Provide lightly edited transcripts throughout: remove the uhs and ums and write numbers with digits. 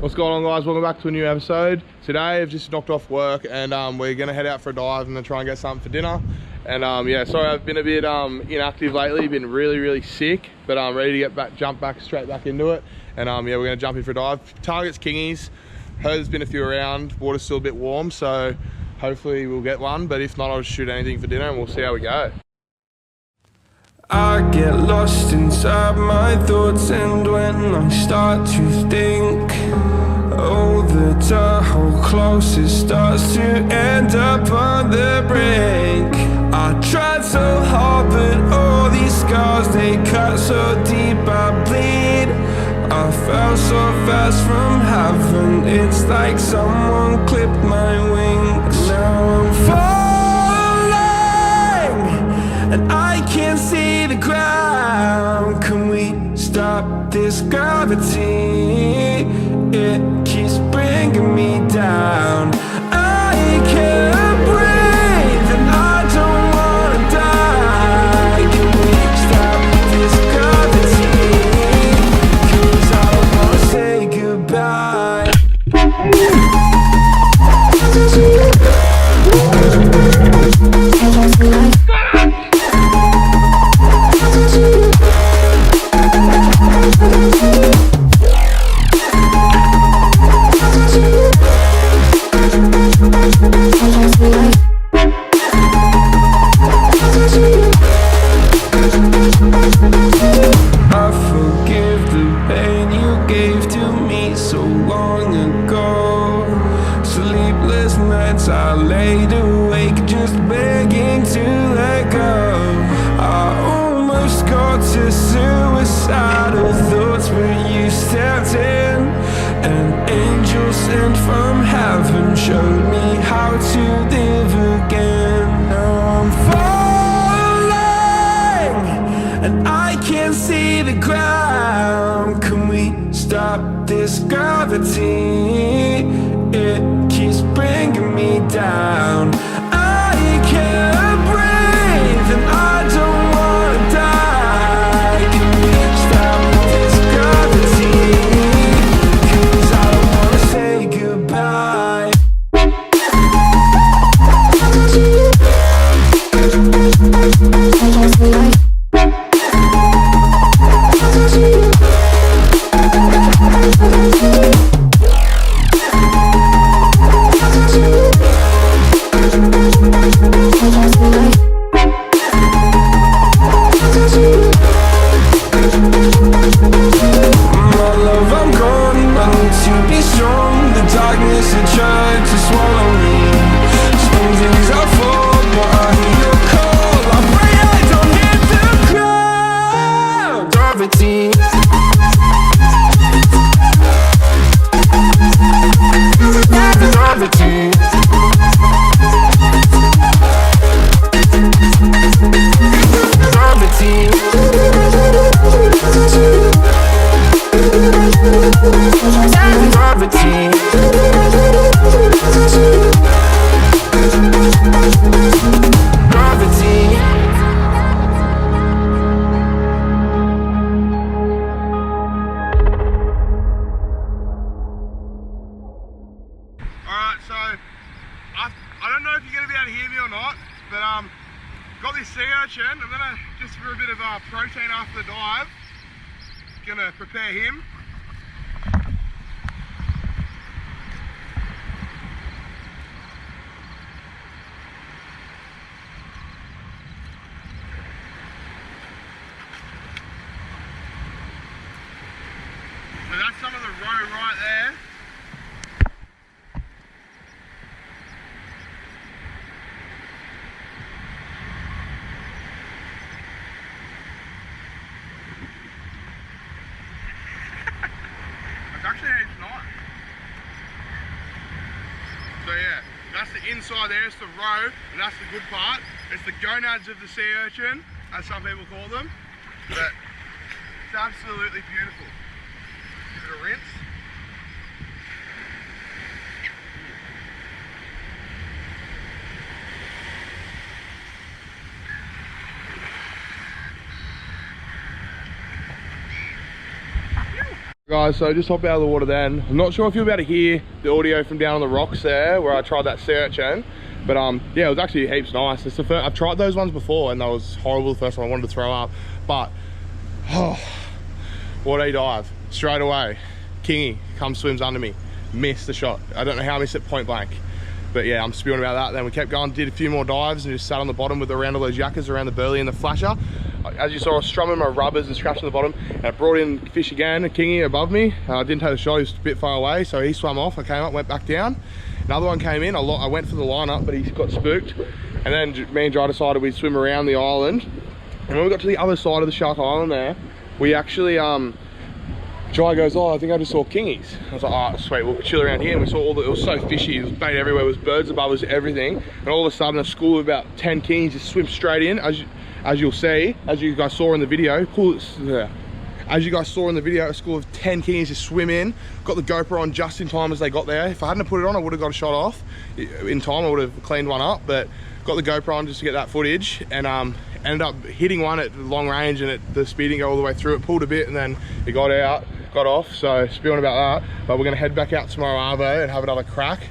What's going on, guys? Welcome back to a new episode. Today I've just knocked off work and we're gonna head out for a dive and then try and get something for dinner. And yeah, sorry I've been a bit inactive lately, been really sick, but I'm ready to get jump straight back into it. And yeah, we're gonna jump in for a dive. Target's kingies. Heard there's been a few around, water's still a bit warm, so hopefully we'll get one, but if not, I'll just shoot anything for dinner and we'll see how we go. I get lost inside my thoughts, and when I start to think, oh, the door close, it starts to end up on the brink. I tried so hard, but all these scars, they cut so deep, I bleed. I fell so fast from heaven, it's like someone clipped my wings. Now I'm falling, and I can't see the ground. Can we stop this gravity? It keeps bringing me down. I can't breathe and I don't wanna die. Can we stop this gravity? 'Cause I wanna say goodbye. I laid awake just begging to let go. I almost got to suicidal thoughts, but you stepped in. An angel sent from heaven showed me how to live again. Now I'm falling, and I can't see the ground. Can we stop this gravity? It keeps bringing me down. I can't breathe and I don't wanna die. Can we stop this gravity? 'Cause I don't wanna say goodbye. I don't know if you're going to be able to hear me or not, but got this sea urchin. I'm going to, just for a bit of protein after the dive, going to prepare him. So that's some of the roe right there. So yeah, that's the inside there, it's the roe, and that's the good part. It's the gonads of the sea urchin, as some people call them. But it's absolutely beautiful. Give it a rinse. Guys, so just hopped out of the water then. I'm not sure if you'll be able to hear the audio from down on the rocks there where I tried that sea urchin, but yeah, it was actually heaps nice. It's the first, I've tried those ones before and that was horrible the first one. I wanted to throw up, but what a dive straight away. Kingy comes, swims under me, missed the shot. I don't know how I missed it point blank, but yeah, I'm spewing about that. Then we kept going, did a few more dives and just sat on the bottom with around all those yakkers around the burley and the flasher. As you saw, I was strumming my rubbers and scratching the bottom, and I brought in fish again, a kingy above me. I didn't take the shot, he was a bit far away, so he swam off. I came up, went back down. Another one came in, I went for the lineup, but he got spooked. And then me and Jai decided we'd swim around the island. And when we got to the other side of the Shark Island there, we actually, Jai goes, oh, I think I just saw kingies. I was like, oh, sweet, we'll chill around here. And we saw all the, it was so fishy, there was bait everywhere, there was birds above us, everything. And all of a sudden, a school of about 10 kingies just swim straight in. As you'll see, as you guys saw in the video, as you guys saw in the video, a school of 10 kingies just swim in. Got the GoPro on just in time as they got there. If I hadn't put it on, I would have got a shot off. In time, I would have cleaned one up, but got the GoPro on just to get that footage, and ended up hitting one at long range, and the speed didn't go all the way through. It pulled a bit and then it got off, so spewing about that. But we're gonna head back out tomorrow arvo and have another crack.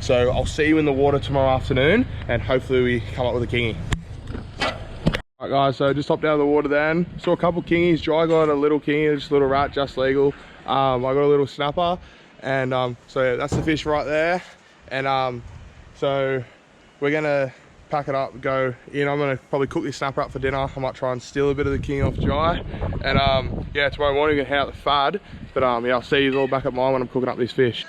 So I'll see you in the water tomorrow afternoon, and hopefully we come up with a kingy. Alright guys, so just hopped out of the water then. Saw a couple kingies. Jai got a little kingy, just a little rat, just legal. I got a little snapper, and so yeah, that's the fish right there. And so we're gonna pack it up, go in. I'm gonna probably cook this snapper up for dinner. I might try and steal a bit of the king off Jai. And yeah, tomorrow morning we're gonna head out the fad. But yeah, I'll see you all back at mine when I'm cooking up this fish.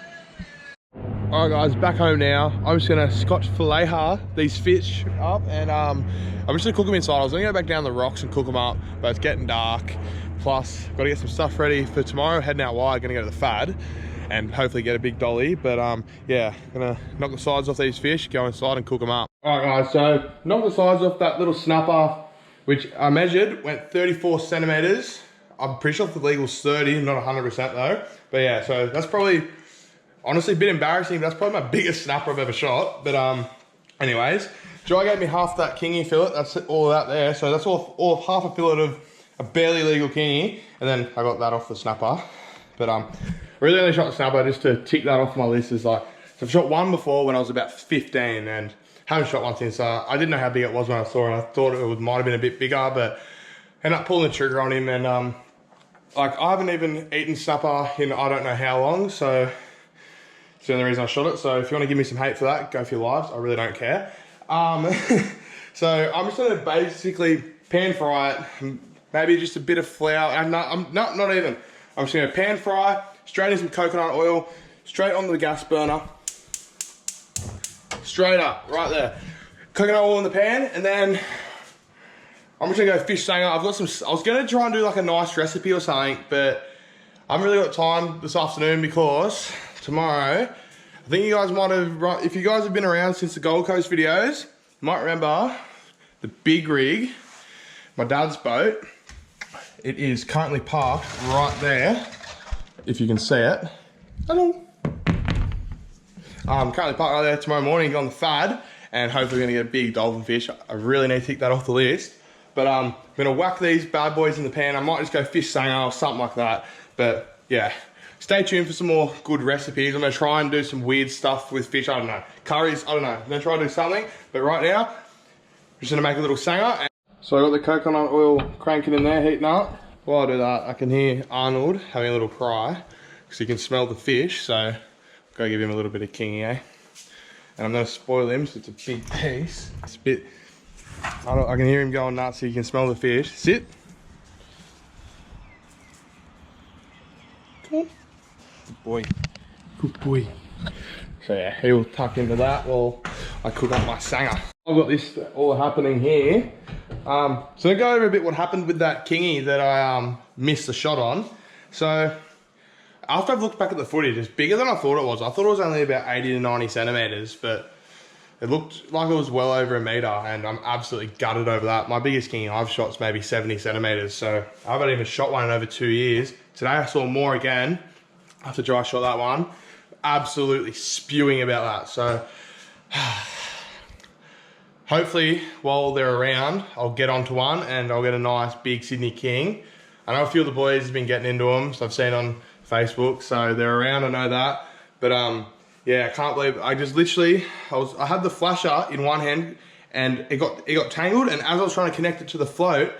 Alright guys, back home now. I'm just gonna scotch fillet these fish up, and I'm just gonna cook them inside. I was gonna go back down the rocks and cook them up, but it's getting dark. Plus, gotta get some stuff ready for tomorrow. Heading out wide, gonna go to the fad and hopefully get a big dolly. But yeah, gonna knock the sides off these fish, go inside and cook them up. Alright guys, so knock the sides off that little snapper, which I measured, went 34 centimeters. I'm pretty sure the legal's 30, not 100% though. But yeah, so that's probably, honestly, a bit embarrassing, but that's probably my biggest snapper I've ever shot. But anyways, Jai gave me half that kingy fillet. That's all that there. So that's all half a fillet of a barely legal kingy, and then I got that off the snapper. But really only shot the snapper just to tick that off my list. Is like, so I've shot one before when I was about 15, and haven't shot one since. I didn't know how big it was when I saw it. I thought it might have been a bit bigger, but ended up pulling the trigger on him, and like I haven't even eaten snapper in I don't know how long. So it's the only reason I shot it. So if you want to give me some hate for that, go for your lives. I really don't care. So I'm just gonna basically pan fry it, maybe just a bit of flour, and not even. I'm just gonna pan fry, straight in some coconut oil, straight on the gas burner, straight up, right there. Coconut oil in the pan, and then I'm just gonna go fish sanger. I've got some, I was gonna try and do like a nice recipe or something, but I haven't really got time this afternoon because tomorrow, I think you guys might have, if you guys have been around since the Gold Coast videos, you might remember the big rig, my dad's boat. It is currently parked right there, if you can see it. Hello. Currently parked right there. Tomorrow morning on the fad, and hopefully we're gonna get a big dolphin fish. I really need to tick that off the list. But I'm gonna whack these bad boys in the pan. I might just go fish sanger or something like that. But yeah, stay tuned for some more good recipes. I'm gonna try and do some weird stuff with fish. I don't know, curries, I don't know. I'm gonna try to do something. But right now, I'm just gonna make a little sanger. So I got the coconut oil cranking in there, heating up. While I do that, I can hear Arnold having a little cry, because he can smell the fish. So go give him a little bit of kingy, eh? And I'm gonna spoil him, so it's a big piece. It's a bit, I can hear him going nuts, so you can smell the fish. Sit. Come on. Good boy. Good boy. So yeah, he'll tuck into that while I cook up my sanger. I've got this all happening here. So I'll go over a bit what happened with that kingy that I missed the shot on. So after I've looked back at the footage, it's bigger than I thought it was. I thought it was only about 80 to 90 centimeters, but it looked like it was well over a meter, and I'm absolutely gutted over that. My biggest kingy I've shot is maybe 70 centimeters, so I haven't even shot one in over 2 years. Today I saw more again after Jai shot that one. Absolutely spewing about that. So hopefully while they're around, I'll get onto one and I'll get a nice big Sydney King. I know a few of the boys have been getting into them, so I've seen on Facebook, so they're around, I know that. But yeah, I can't believe, I just literally, I had the flasher in one hand and it got tangled, and as I was trying to connect it to the float,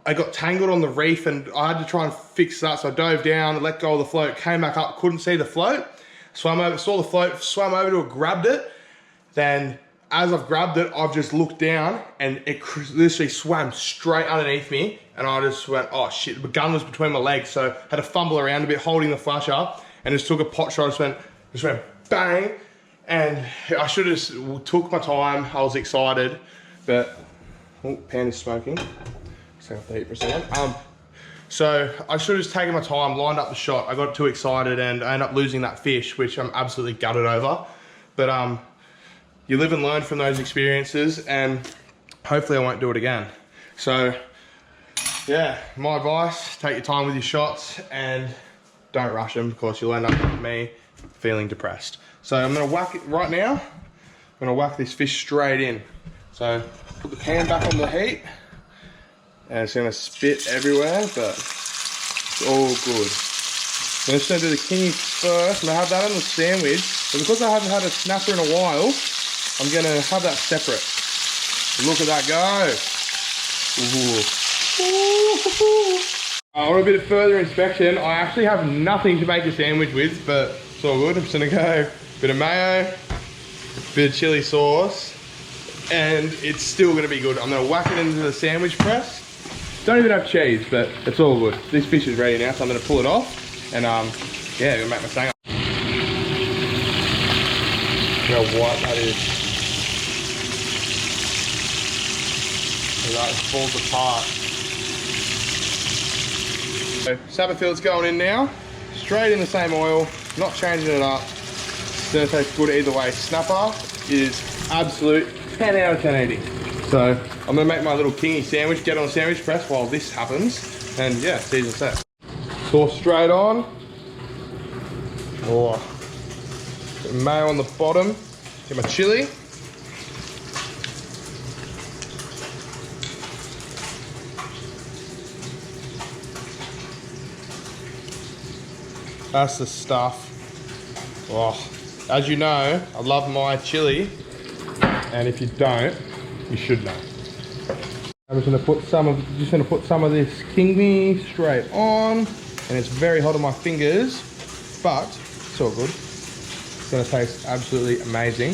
I got tangled on the reef and I had to try and fix that. So I dove down, let go of the float, came back up, couldn't see the float. Swam over, saw the float, swam over to it, grabbed it. Then as I've grabbed it, I've just looked down and it literally swam straight underneath me. And I just went, oh shit, the gun was between my legs. So I had to fumble around a bit holding the flasher and just took a pot shot, just went bang. And I should have just took my time. I was excited, but, oh, pan is smoking. Just have to heat for a second. So I should have just taken my time, lined up the shot. I got too excited and I ended up losing that fish, which I'm absolutely gutted over. But you live and learn from those experiences, and hopefully I won't do it again. So yeah, my advice, take your time with your shots and don't rush them, because you'll end up with me feeling depressed. So I'm gonna whack it right now. I'm gonna whack this fish straight in. So put the pan back on the heat. And it's gonna spit everywhere, but it's all good. I'm just gonna do the kingy first. I'm gonna have that on the sandwich. But because I haven't had a snapper in a while, I'm gonna have that separate. Look at that go. Ooh. On a bit of further inspection, I actually have nothing to make a sandwich with, but it's all good. I'm just gonna go a bit of mayo, a bit of chili sauce, and it's still gonna be good. I'm gonna whack it into the sandwich press. Don't even have cheese, but it's all good. This fish is ready now, so I'm gonna pull it off, and yeah, gonna make my stang up. Look how white that is. That falls apart. So snapper fillet's going in now, straight in the same oil, not changing it up. It's gonna taste good either way. Snapper is absolute 10 out of 10 eating. So I'm gonna make my little kingy sandwich, get on the sandwich press while this happens, and yeah, season set. Sauce straight on. Oh, bit of mayo on the bottom. Get my chili. That's the stuff. Oh, as you know, I love my chili, and if you don't, you should know. I'm just gonna put some of this Kingfish straight on, and it's very hot on my fingers, but it's all good. It's gonna taste absolutely amazing.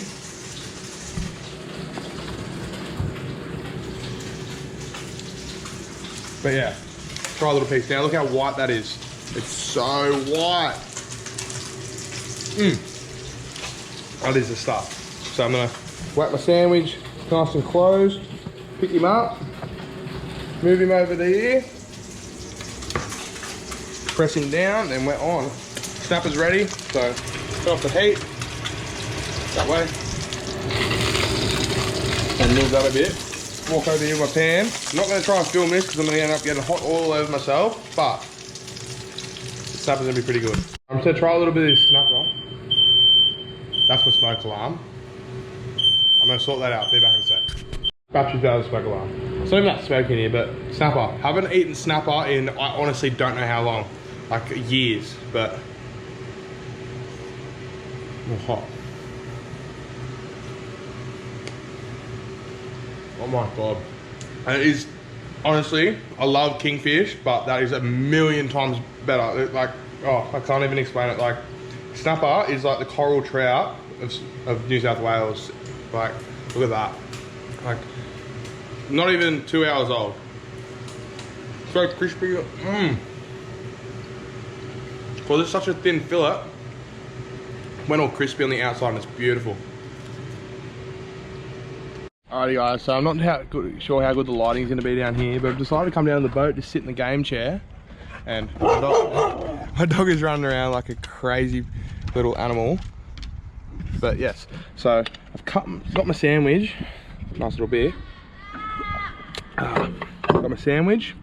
But yeah, try a little piece now. Look how white that is. It's so white. That is the stuff. So I'm gonna whack my sandwich nice and closed, pick him up, move him over there, press him down, then we're on. Snapper's ready, so turn off the heat, that way, and move that a bit. Walk over here with my pan. I'm not going to try and film this because I'm going to end up getting hot oil over myself, but the snapper's going to be pretty good. I'm just going to try a little bit of this snapper. That's my smoke alarm. I'm going to sort that out, be back in a sec. Battery's out of the smoke alarm. It's not even that smoke in here, but snapper. Haven't eaten snapper in, I honestly don't know how long. Like years, but oh, hot. Oh my God. And it is, honestly, I love Kingfish, but that is a million times better. Like, oh, I can't even explain it. Like, snapper is like the coral trout of New South Wales. Like, look at that. Like, not even 2 hours old. So crispy. Because it's such a thin fillet, went all crispy on the outside and it's beautiful. Alrighty guys, so I'm not sure how good the lighting's going to be down here, but I've decided to come down to the boat, just sit in the game chair, and my dog is running around like a crazy little animal. But yes, so I've got my sandwich, nice little bit. Got my sandwich,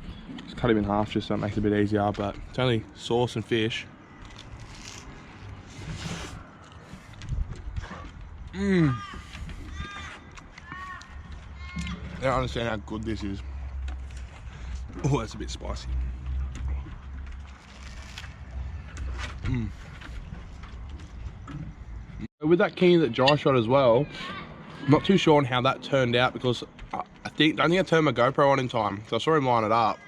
just cut him in half just so it makes it a bit easier, but it's only sauce and fish. I don't understand how good this is. Oh, that's a bit spicy. With that king that Josh shot as well, I'm not too sure on how that turned out because I don't think I turned my GoPro on in time. So I saw him line it up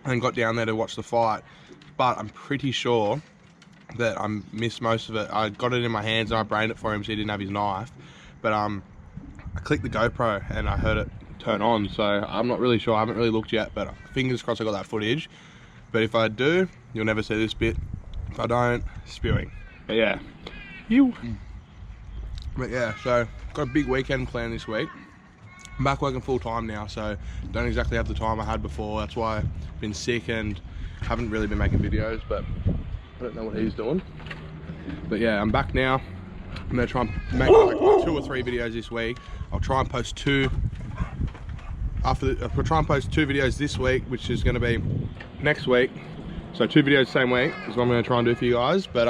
and got down there to watch the fight. But I'm pretty sure that I missed most of it. I got it in my hands and I brained it for him so he didn't have his knife. But I clicked the GoPro and I heard it turn on. So I'm not really sure. I haven't really looked yet, but fingers crossed I got that footage. But if I do, you'll never see this bit. If I don't, spewing. But yeah. But yeah, so got a big weekend planned this week. I'm back working full time now, so don't exactly have the time I had before. That's why I've been sick and haven't really been making videos, but I don't know what he's doing. But yeah, I'm back now. I'm gonna try and make like 2 or 3 videos this week. I'll try and post 2 I'll try and post 2 videos this week, which is gonna be next week. So 2 videos same week is what I'm gonna try and do for you guys. But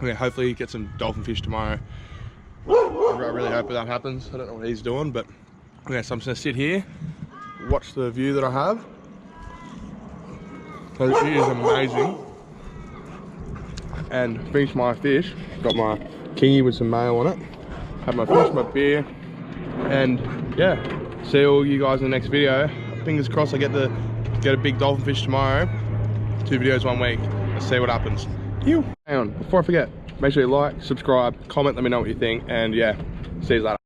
yeah, hopefully get some dolphin fish tomorrow. I really hope that happens. I don't know what he's doing, but yeah, so I'm just gonna sit here, watch the view that I have. So it is amazing. And finish my fish. Got my kingy with some mayo on it. Have my fish, my beer, and yeah, see all you guys in the next video. Fingers crossed I get a big dolphin fish tomorrow. 2 videos 1 week. Let's see what happens. Hang on, before I forget, make sure you like, subscribe, comment, let me know what you think, and yeah, see you later.